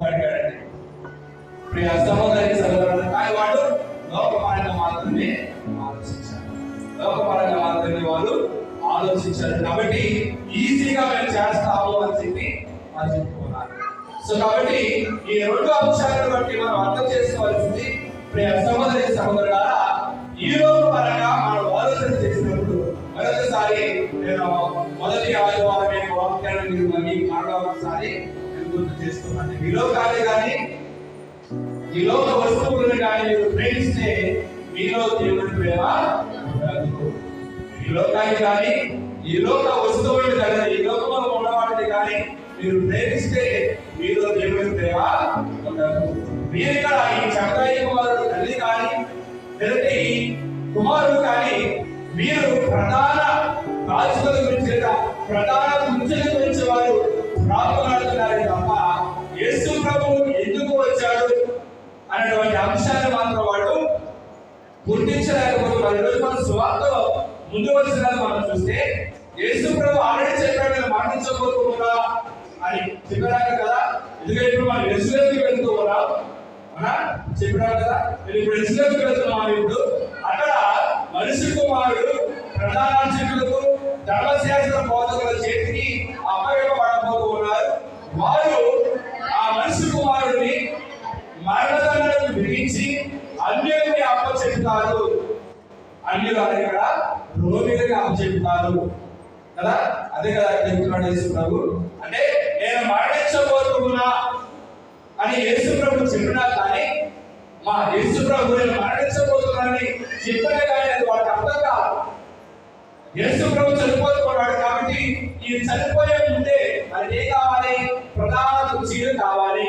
అడిగాడండి. ప్రియ సహోదరి సహోదరుడు, కానీ వాడు లోకపరంగా మాత్రమే ఆలోచించారు. లోకపరంగా మాత్రమే వాళ్ళు ఆలోచించారు. కాబట్టి ఈజీగా మేము చేస్తాము అని చెప్పి వాళ్ళు చెప్పుకున్నారు. సో కాబట్టి ఈ రెండు అంశాలను బట్టి మనం అర్థం చేసుకోవాల్సింది, ప్రియ సహోదరి సహోదరులారా, ఈ రోజు పరంగా మనం ఆలోచన చేసినప్పుడు మరొకసారి నేను మొదటి ఆదివారం నేను వాక్యాన్ని మరొకసారి గుర్తు చేస్తున్నాను. ఈ లోకాన్ని కానీ ఈ లోక వస్తువులను కానీ మీరు ప్రేమిస్తే మీలో దేవుని ప్రేమ ఉండదు. ఈ లోకాన్ని కానీ ఈ లోక వస్తువులను కానీ ఈ లోకంలో ఉన్నవాటిని కానీ మీరు ప్రేమిస్తే మీలో దేవుని ప్రేమ ఉండదు. మీరు ఇక్కడ ఈ చక్రాయి కుమారుడు తల్లి కానీ లేదంటే ఈ కుమారుడు కానీ మీరు ప్రధాన రాజుల గురించి లేదా ప్రధాన గుంజల గురించి వారు ప్రార్థనాడుతున్నారే తప్ప యేసు ప్రభువు ఎందుకు వచ్చాడు అనేటువంటి అంశాన్ని మాత్రం వాడు గుర్తించలేకపోతే మరి ఈరోజు మన సువార్తలో ముందు వచ్చిన మనం చూస్తే యేసు ప్రభు ఆల్రెడీ చెప్పాడు, నేను మరణించబోతున్నా అని చెప్పాడు కదా. ఎందుకంటే ఇప్పుడు మనం ఎరుసలేముకి వెళ్తూ ఉన్నాం, చెప్పాడు కదా. ఇప్పుడు ఎరుసలేముకి వెళ్తున్నాం. ఇప్పుడు అక్కడ మనిషి కుమారుడు ప్రధాన అర్చకులకు ధర్మశాస్త్ర బోధకుల చేతికి అప్పగింపబడబోతూ ఉన్నారు. వారు ఆ మనిషి కుమారుడిని మరణదండకు విధించి అన్యులకి అప్పచెప్తారు. అన్యులు అనే ఇక్కడ రోమిలకి అప్పచెప్తారు కదా. అదే కదా చెప్తున్నాడు యేసు ప్రభు. అంటే నేను మరణించబోతున్నా అని యేసు ప్రభు చెప్పినా కానీ మా యేసు ప్రభు నేను మరణించబోతున్నానని చెప్పినా కానీ అది వాళ్ళకి అర్థం కాదు. యేసు ప్రభు చనిపోతున్నాడు కాబట్టి ఈ చనిపోయే ముందే మనకి ఏం కావాలి? ప్రధాన కుర్చీలు కావాలి.